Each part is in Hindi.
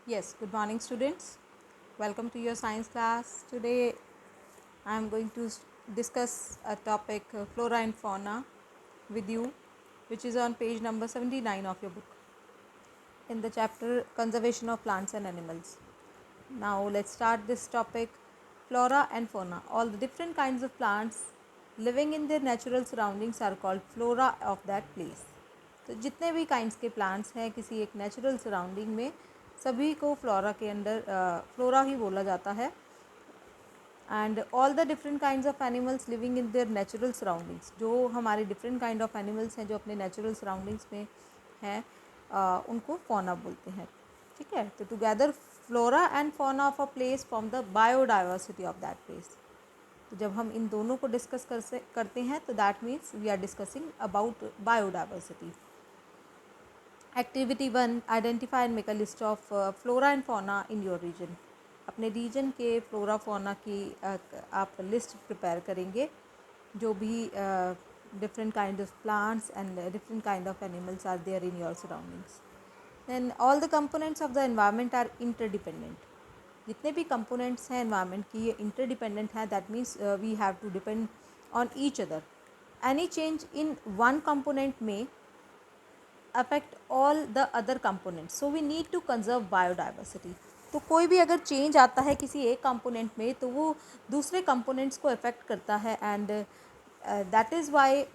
Yes, good morning, students. Welcome to your science class. Today I am going to discuss a topic flora and fauna with you, which is on page number 79 of your book in the chapter Conservation of Plants and Animals. Now, let's start this topic flora and fauna. All the different kinds of plants living in their natural surroundings are called flora of that place. तो जितने भी काइंड्स के प्लांट्स हैं किसी एक नेचुरल सराउंडिंग में सभी को फ्लोरा के अंडर फ्लोरा ही बोला जाता है. And all the different kinds of animals living in their natural surroundings, जो हमारे डिफरेंट काइंड ऑफ एनिमल्स हैं जो अपने नेचुरल सराउंडिंग्स में हैं, उनको फौना बोलते हैं. ठीक है, तो together flora and fauna of a place from the biodiversity of that place. तो जब हम इन दोनों को डिस्कस करते हैं तो that means we are discussing about biodiversity. Activity 1, identify and make a list of flora and fauna in your region. अपने रीजन के फ्लोरा फौना की आप लिस्ट प्रिपेयर करेंगे. जो भी different kind of plants and different kind of animals are there in your surroundings. Then all the components of the environment are interdependent. जितने भी कंपोनेंट्स हैं एनवायरनमेंट की ये इंटरडिपेंडेंट हैं. That means we have to depend on each other. Any change in one component में affect all the other components, so we need to conserve biodiversity. तो कोई भी अगर चेंज आता है किसी एक कंपोनेंट में तो वो दूसरे कंपोनेंट्स को अफेक्ट करता है. एंड दैट इज़ वाई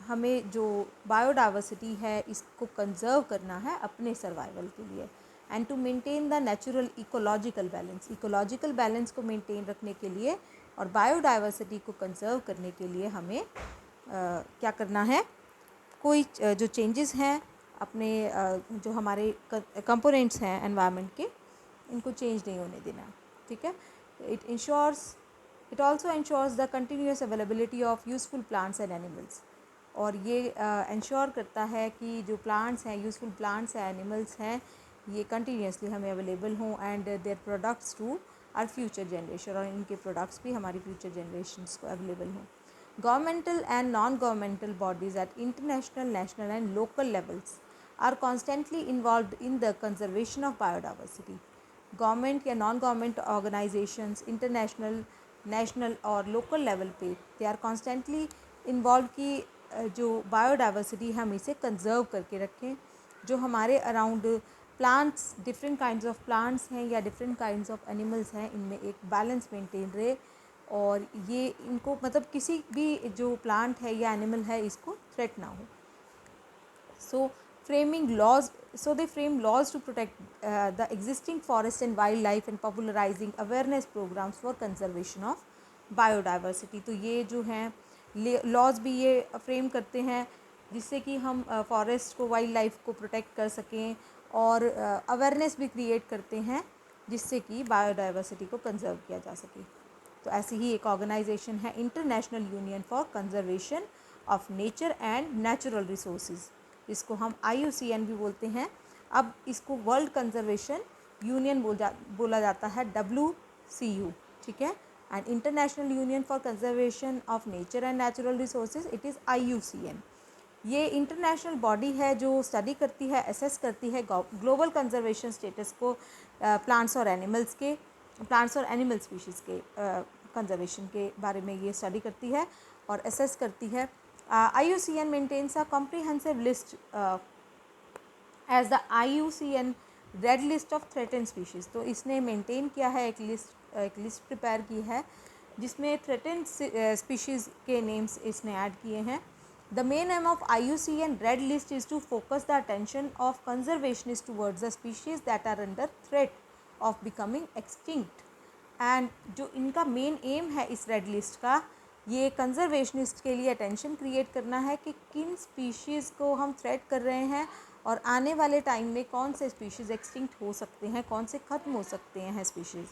हमें जो बायोडाइवर्सिटी है इसको कंजर्व करना है अपने सर्वाइवल के लिए. And to maintain the natural ecological balance, ecological balance को मेंटेन रखने के लिए और बायोडाइवर्सिटी को कंजर्व करने के लिए हमें क्या करना है, कोई जो चेंजेस हैं अपने जो हमारे कंपोनेंट्स हैं एनवायरनमेंट के, इनको चेंज नहीं होने देना. ठीक है, it also ensures the continuous availability of useful plants and animals. और ये इंश्योर करता है कि जो प्लांट्स हैं, यूज़फुल प्लांट्स हैं, एनिमल्स हैं, ये कंटिन्यूसली हमें अवेलेबल हों and their products to our future generation, और इनके प्रोडक्ट्स भी हमारी फ्यूचर जनरेशन्स को अवेलेबल हों. Governmental and non-governmental bodies at international, national and local levels are constantly involved in the conservation of biodiversity. Government या non government organisations international, national और लोकल लेवल पे दे आर कॉन्स्टेंटली इन्वॉल्व कि जो बायोडाइवर्सिटी हम इसे कंजर्व करके रखें. जो हमारे around plants, different kinds of plants हैं या डिफरेंट काइंड्स ऑफ एनिमल्स हैं, इनमें एक बैलेंस मेंटेन रहे और ये इनको मतलब किसी भी जो प्लांट है या एनिमल है इसको थ्रेट ना हो. सो they frame laws to protect the existing forest and wildlife and popularizing awareness programs for conservation of biodiversity. तो ये जो हैं लॉज भी ये फ्रेम करते हैं जिससे कि हम फॉरेस्ट को, वाइल्ड लाइफ को प्रोटेक्ट कर सकें और अवेयरनेस भी क्रिएट करते हैं जिससे कि बायोडाइवर्सिटी को कंजर्व किया जा सके. तो ऐसी ही एक ऑर्गेनाइजेशन है international union for conservation of nature and natural resources, इसको हम IUCN भी बोलते हैं. अब इसको वर्ल्ड कंजर्वेशन यूनियन बोला जाता है, WCU. ठीक है, and international union for conservation of nature and natural resources, it is IUCN. ये इंटरनेशनल बॉडी है जो स्टडी करती है, असेस करती है ग्लोबल कंजर्वेशन स्टेटस को प्लांट्स और एनिमल स्पीशीज़ के कंजर्वेशन के बारे में ये स्टडी करती है और असेस करती है. IUCN maintains a comprehensive list as the IUCN red list of threatened species. तो इसने मेंटेन किया है एक लिस्ट प्रिपेयर की है जिसमें थ्रेटेंड स्पीशीज़ के नेम्स इसने ऐड किए हैं. The main aim of IUCN Red List is to focus the attention of conservationists towards the species that are under threat of becoming extinct. And जो इनका मेन एम है इस रेड लिस्ट का, ये कंजर्वेशनिस्ट के लिए अटेंशन क्रिएट करना है कि किन स्पीशीज़ को हम थ्रेट कर रहे हैं और आने वाले टाइम में कौन से स्पीशीज़ एक्सटिंक्ट हो सकते हैं, कौन से ख़त्म हो सकते हैं species.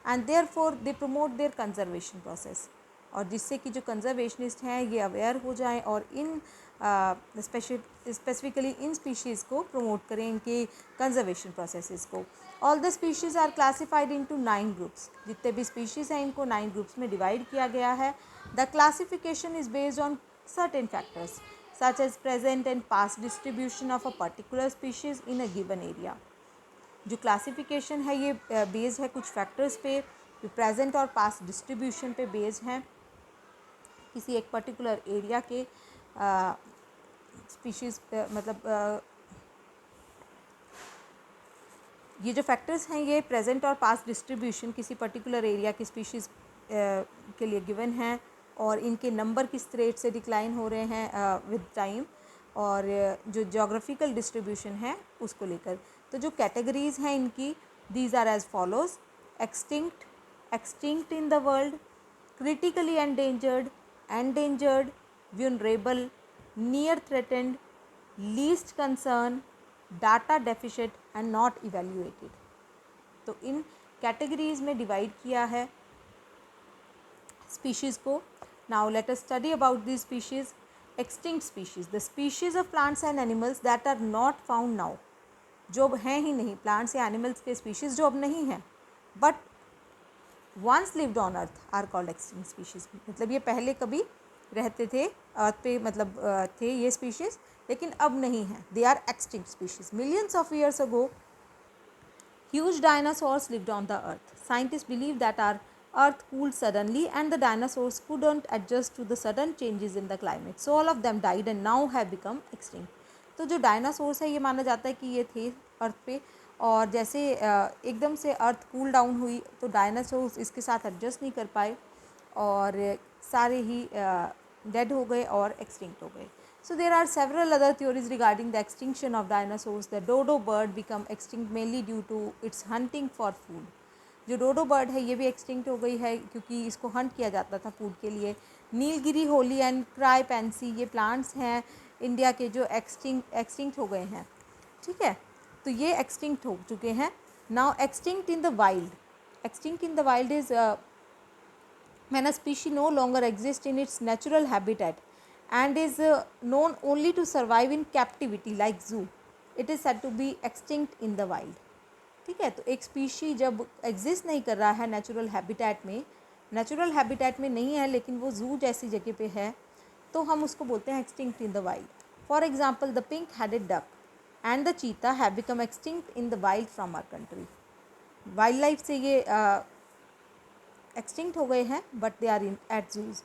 And therefore they promote their conservation process, और जिससे कि जो कंजर्वेशनिस्ट हैं ये अवेयर हो जाएं और इन स्पेसिफिकली इन स्पीशीज़ को प्रमोट करें, इनके कंजर्वेशन प्रोसेसेस को. All the species are classified into 9 groups. जितने भी स्पीशीज़ हैं इनको 9 ग्रुप्स में डिवाइड किया गया है. The classification is based on certain factors such as present and past distribution of a particular species in a given area. जो क्लासिफिकेशन है ये बेस्ड है कुछ फैक्टर्स पे, जो प्रेजेंट और पास्ट डिस्ट्रीब्यूशन पे बेस्ड हैं, किसी एक पर्टिकुलर एरिया के स्पीशीज़ मतलब ये जो फैक्टर्स हैं ये प्रेजेंट और पास्ट डिस्ट्रीब्यूशन किसी पर्टिकुलर एरिया की स्पीशीज़ के लिए गिवन हैं, और इनके नंबर किस रेट से डिक्लाइन हो रहे हैं विद टाइम, और जो जोग्राफिकल डिस्ट्रीब्यूशन है उसको लेकर। तो जो कैटेगरीज़ हैं इनकी, these are as follows: extinct, extinct in the world, critically endangered, endangered, vulnerable, near threatened, least concern, data deficit and not evaluated। तो इन कैटेगरीज में डिवाइड किया है स्पीशीज़ को। Now let us study about this species. Extinct species, the species of plants and animals that are not found now, जो अब हैं ही नहीं, प्लांट्स या एनिमल्स के स्पीशीज़ जो अब नहीं हैं, but once lived on earth are called extinct species. मतलब ये पहले कभी रहते थे अर्थ पे, मतलब थे ये स्पीशीज़, लेकिन अब नहीं हैं, they are extinct species. Millions of years ago huge dinosaurs lived on the earth. Scientists believe that our earth cooled suddenly and the dinosaurs couldn't adjust to the sudden changes in the climate, so all of them died and now have become extinct। तो जो डायनासोर्स है ये माना जाता है कि ये थे अर्थ पे, और जैसे एकदम से अर्थ कूल डाउन हुई तो डायनासोर्स इसके साथ एडजस्ट नहीं कर पाए और सारे ही डेड हो गए और एक्सटिंक्ट हो गए। So there are several other theories regarding the extinction of dinosaurs. The dodo bird become extinct mainly due to its hunting for food। जो डोडो बर्ड है ये भी एक्सटिंक्ट हो गई है क्योंकि इसको हंट किया जाता था फूड के लिए। Nilgiri Holi and cry Pence ये प्लांट्स हैं इंडिया के जो एक्सटिंक्ट हो गए हैं, ठीक है। तो ये एक्सटिंक्ट हो चुके हैं। Now extinct in the wild, extinct in the wild is when a species no longer exists in its natural habitat and is known only to survive in captivity like zoo, it is said to be extinct in the wild। ठीक है, तो एक स्पीशी जब एग्जिस्ट नहीं कर रहा है नेचुरल हैबिटेट में, नेचुरल हैबिटेट में नहीं है लेकिन वो जू जैसी जगह पे है, तो हम उसको बोलते हैं extinct in the wild. For example the pink headed duck and the cheetah have become extinct in the wild from our country. Wild life से ये एक्सटिंक्ट हो गए हैं but they are in at zoos.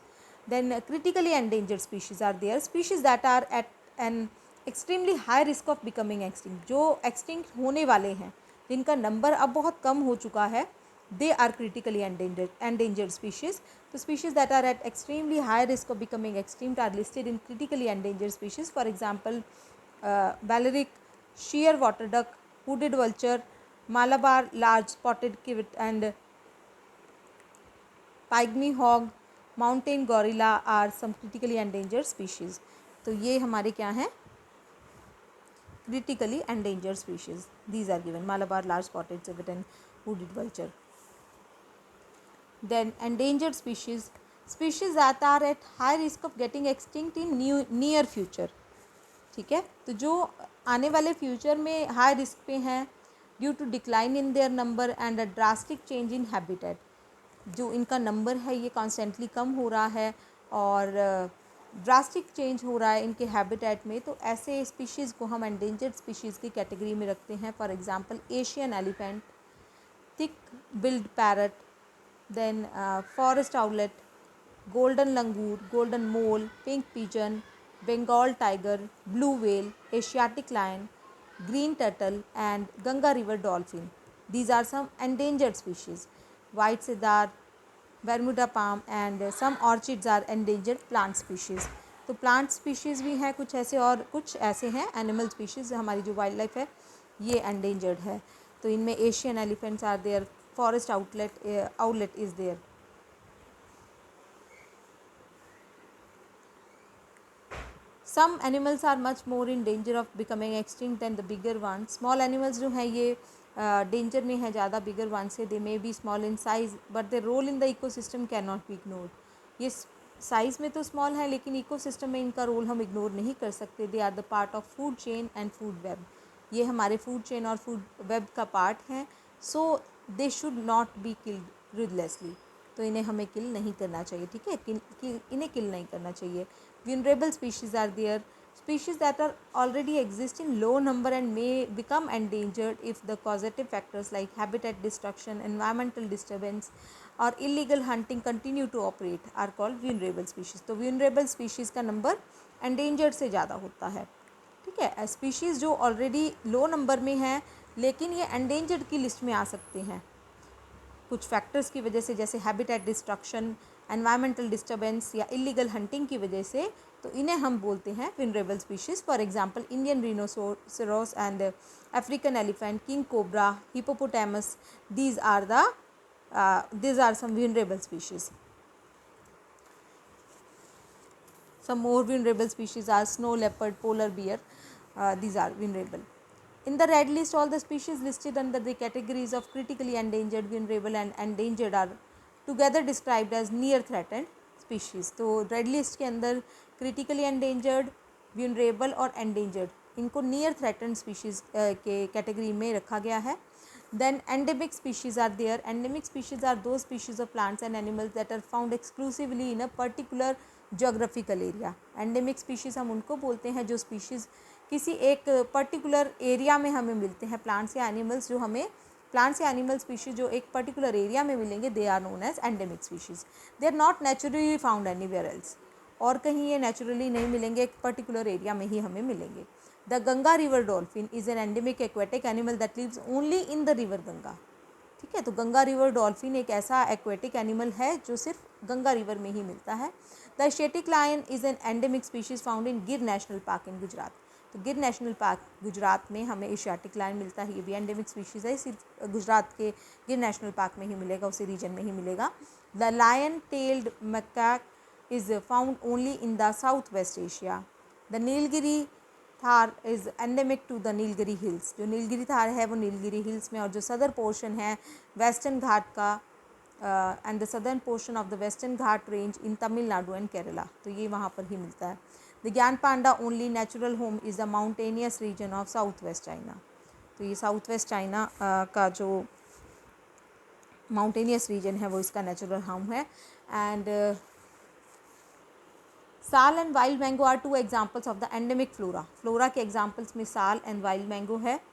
Then critically endangered species are there, species that are at an extremely high risk of becoming extinct, जो एक्सटिंक्ट होने वाले हैं जिनका नंबर अब बहुत कम हो चुका है, they are critically endangered species. तो species that are at extremely high risk of becoming extinct are listed in critically endangered species. For example Balearic, sheer water duck, hooded vulture, Malabar large spotted civet and pygmy hog, mountain gorilla are some critically endangered species। तो ये हमारे क्या हैं, critically endangered species, these are given: Malabar large spotted civet and hooded vulture। Then endangered species, species that are at high risk of getting extinct in near future। ठीक है, तो जो आने वाले फ्यूचर में हाई रिस्क पे हैं due to decline in their number and a drastic change in habitat, जो इनका नंबर है ये कॉन्स्टेंटली कम हो रहा है और ड्रास्टिक चेंज हो रहा है इनके हैबिटेट में, तो ऐसे स्पीशीज़ को हम एंडेंजर्ड स्पीशीज़ की कैटेगरी में रखते हैं। For example Asian elephant, thick billed parrot, then forest owlet, golden langur, golden mole, pink pigeon, Bengal tiger, blue whale, Asiatic lion, green turtle and Ganga river dolphin. These are some endangered species. White cedar, Bermuda palm and some orchids are endangered plant species। तो plant species भी हैं कुछ ऐसे और कुछ ऐसे हैं animal species, हमारी जो वाइल्ड लाइफ है ये endangered है। तो इनमें Asian elephants are there, forest owlet is there. Some animals are much more in danger of becoming extinct than the bigger ones। Small animals जो हैं ये डेंजर में है ज़्यादा बिगर वन से। They may be small in size but the role in the ecosystem can not be ignored. ये साइज़ में तो स्मॉल है लेकिन इकोसिस्टम में इनका रोल हम इग्नोर नहीं कर सकते। They are the part of food chain and food web, ये हमारे फूड चेन और फूड वेब का पार्ट हैं। So they should not be killed ruthlessly, तो इन्हें हमें किल नहीं करना चाहिए, ठीक है, इन्हें किल नहीं करना चाहिए। Vulnerable species are there, Species that are already exist in low number and may become endangered if the causative factors like habitat destruction, environmental disturbance और illegal hunting continue to operate are called vulnerable species. तो vulnerable species का नंबर endangered से ज़्यादा होता है, ठीक है। स्पीशीज़ जो ऑलरेडी लो नंबर में हैं लेकिन ये endangered की लिस्ट में आ सकते हैं कुछ फैक्टर्स की वजह से, जैसे हैबिटेट डिस्ट्रक्शन, एनवायरमेंटल डिस्टर्बेंस या इलीगल हंटिंग की वजह से, तो इन्हें हम बोलते हैं vulnerable species. For example Indian rhinoceros and African elephant, king cobra, hippopotamus, these are some vulnerable species. Some more vulnerable species are snow leopard, polar bear. These are vulnerable. In the red list, all the species listed under the categories of critically endangered, vulnerable and endangered are together described as near threatened species. तो रेड लिस्ट के अंदर critically endangered, vulnerable और endangered इनको near threatened species के कैटेगरी में रखा गया है. Then endemic species are there. Endemic species are those species of plants and animals that are found exclusively in a particular geographical area. Endemic species हम उनको बोलते हैं जो species किसी एक पर्टिकुलर एरिया में हमें मिलते हैं. प्लांट्स या एनिमल्स जो हमें प्लांट्स या एनिमल स्पीशीज़ जो एक पर्टिकुलर एरिया में मिलेंगे, they are known as endemic species. They are not naturally found anywhere else. और कहीं ये नेचुरली नहीं मिलेंगे, एक पर्टिकुलर एरिया में ही हमें मिलेंगे. The Ganga river dolphin is an endemic aquatic animal that lives only in the river Ganga. ठीक है, तो गंगा रिवर डॉल्फिन एक ऐसा एक्वेटिक एनिमल है जो सिर्फ गंगा रिवर में ही मिलता है. The Asiatic lion is an endemic species found in Gir national park इन गुजरात. तो गिर नेशनल पार्क गुजरात में हमें एशियाटिक लायन मिलता है. ये भी एंडेमिक स्पीशीज़ है, सिर्फ गुजरात के गिर नेशनल पार्क में ही मिलेगा, उसी रीजन में ही मिलेगा. The lion tailed macaque is found only in the south west Asia. The Nilgiri tahr is endemic to the Nilgiri hills. जो नीलगिरी थार है वो नीलगिरी हिल्स में, और जो सदर पोर्शन है वेस्टर्न घाट का and the southern portion of the western Ghat range in Tamil Nadu and Kerala, तो ये वहाँ पर ही मिलता है. The giant panda only natural home is the mountainous region of south west China. तो ये साउथ वेस्ट चाइना का जो माउंटेनियस रीजन है वो इसका नेचुरल होम है. And sal and wild mango are two examples of the endemic flora. Flora के एग्जाम्पल्स में साल एंड वाइल्ड मैंगो है.